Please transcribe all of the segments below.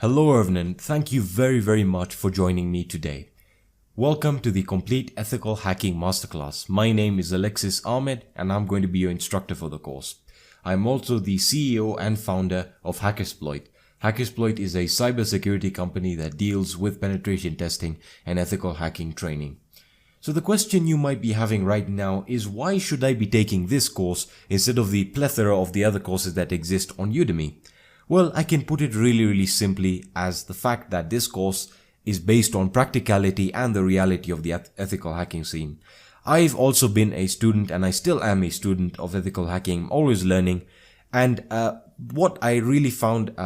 Hello everyone, thank you very much for joining me today. Welcome to the Complete Ethical Hacking Masterclass. My name is Alexis Ahmed and I'm going to be your instructor for the course. I'm also the CEO and founder of Hackersploit. Hackersploit is a cybersecurity company that deals with penetration testing and ethical hacking training. So the question you might be having right now is, why should I be taking this course instead of the plethora of the other courses that exist on Udemy? Well, I can put it really simply as the fact that this course is based on practicality and the reality of the ethical hacking scene. I've also been a student and I still am a student of ethical hacking. I'm always learning, and what I really found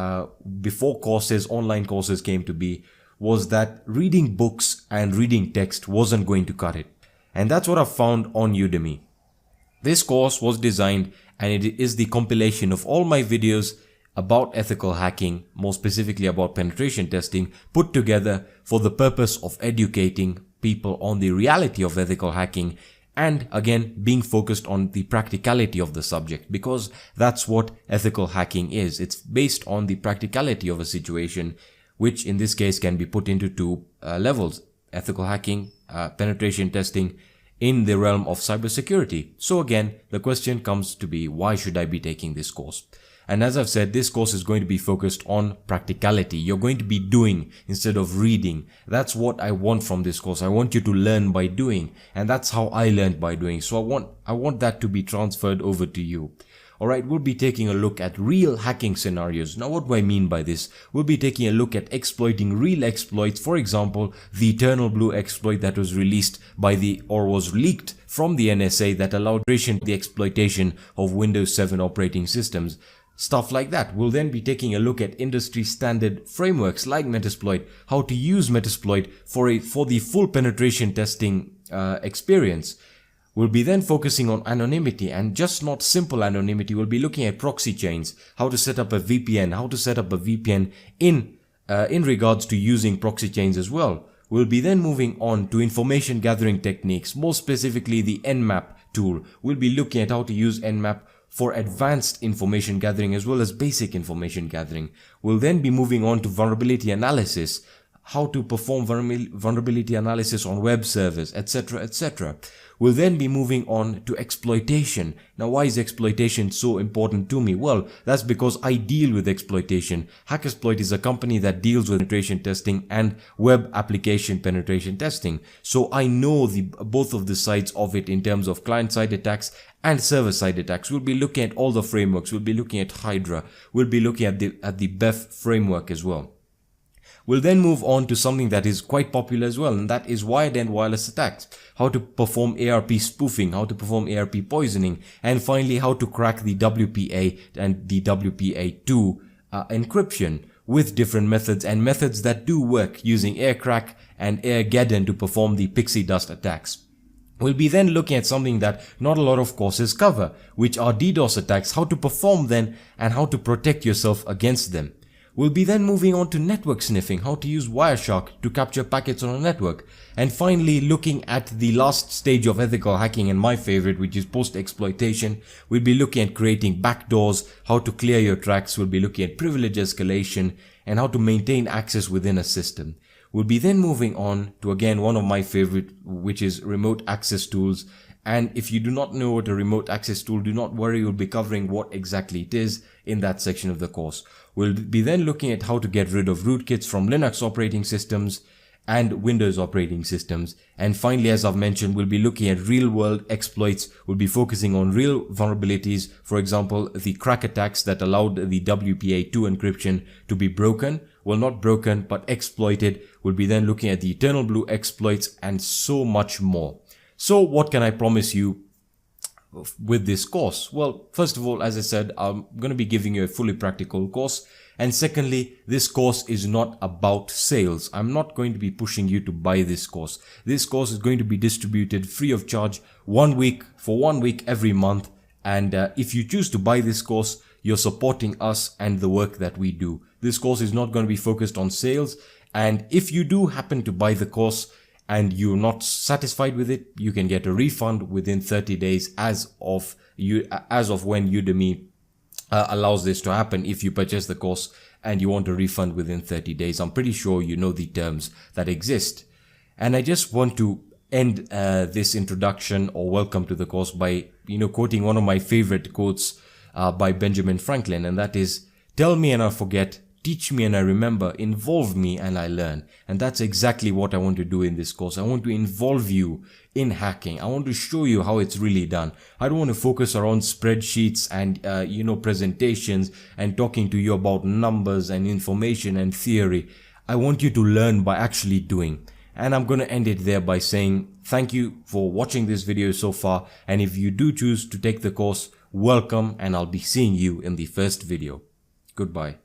before online courses came to be, was that reading books and reading text wasn't going to cut it. And that's what I found on Udemy. This course was designed, and it is the compilation of all my videos about ethical hacking, more specifically about penetration testing, put together for the purpose of educating people on the reality of ethical hacking, and again being focused on the practicality of the subject, because that's what ethical hacking is. It's based on the practicality of a situation, which in this case can be put into two levels: ethical hacking, penetration testing in the realm of cybersecurity. So again, the question comes to be, why should I be taking this course? And as I've said, this course is going to be focused on practicality. You're going to be doing instead of reading. That's what I want from this course. I want you to learn by doing, and that's how I learned by doing. So I want that to be transferred over to you. Alright, we'll be taking a look at real hacking scenarios. Now, what do I mean by this? We'll be taking a look at exploiting real exploits. For example, the Eternal Blue exploit that was released was leaked from the NSA that allowed the exploitation of Windows 7 operating systems. Stuff like that. We'll then be taking a look at industry standard frameworks like Metasploit, how to use Metasploit for the full penetration testing experience. We'll be then focusing on anonymity, and just not simple anonymity. We'll be looking at proxy chains, how to set up a VPN, in regards to using proxy chains as well. We'll be then moving on to information gathering techniques, more specifically the Nmap tool. We'll be looking at how to use Nmap for advanced information gathering as well as basic information gathering. We'll then be moving on to vulnerability analysis, how to perform vulnerability analysis on web servers, etc. We'll then be moving on to exploitation. Now, why is exploitation so important to me? Well, that's because I deal with exploitation. Hackersploit is a company that deals with penetration testing and web application penetration testing. So I know both of the sides of it in terms of client-side attacks and server-side attacks. We'll be looking at all the frameworks. We'll be looking at Hydra. We'll be looking at the BEF framework as well. We'll then move on to something that is quite popular as well, and that is wired and wireless attacks. How to perform ARP spoofing, how to perform ARP poisoning, and finally how to crack the WPA and the WPA2 encryption with different methods, and methods that do work, using AirCrack and AirGeddon to perform the pixie dust attacks. We'll be then looking at something that not a lot of courses cover, which are DDoS attacks, how to perform them and how to protect yourself against them. We'll be then moving on to network sniffing, how to use Wireshark to capture packets on a network. And finally, looking at the last stage of ethical hacking, and my favorite, which is post-exploitation. We'll be looking at creating backdoors, how to clear your tracks. We'll be looking at privilege escalation and how to maintain access within a system. We'll be then moving on to, again, one of my favorite, which is remote access tools. And if you do not know what a remote access tool, do not worry, we'll be covering what exactly it is in that section of the course. We'll be then looking at how to get rid of rootkits from Linux operating systems and Windows operating systems. And finally, as I've mentioned, we'll be looking at real world exploits. We'll be focusing on real vulnerabilities. For example, the crack attacks that allowed the WPA2 encryption to be broken. Well, not broken, but exploited. We'll be then looking at the Eternal Blue exploits and so much more. So what can I promise you with this course? Well, first of all, as I said, I'm going to be giving you a fully practical course. And secondly, this course is not about sales. I'm not going to be pushing you to buy this course. This course is going to be distributed free of charge for 1 week every month. And if you choose to buy this course, you're supporting us and the work that we do. This course is not going to be focused on sales. And if you do happen to buy the course and you're not satisfied with it, you can get a refund within 30 days as of when Udemy allows this to happen if you purchase the course and you want a refund within 30 days. I'm pretty sure you know the terms that exist. And I just want to end this introduction or welcome to the course by, quoting one of my favorite quotes by Benjamin Franklin, and that is, "Tell me and I forget, teach me and I remember, involve me and I learn." And that's exactly what I want to do in this course. I want to involve you in hacking. I want to show you how it's really done. I don't want to focus around spreadsheets and, presentations and talking to you about numbers and information and theory. I want you to learn by actually doing. And I'm going to end it there by saying thank you for watching this video so far. And if you do choose to take the course, welcome, and I'll be seeing you in the first video. Goodbye.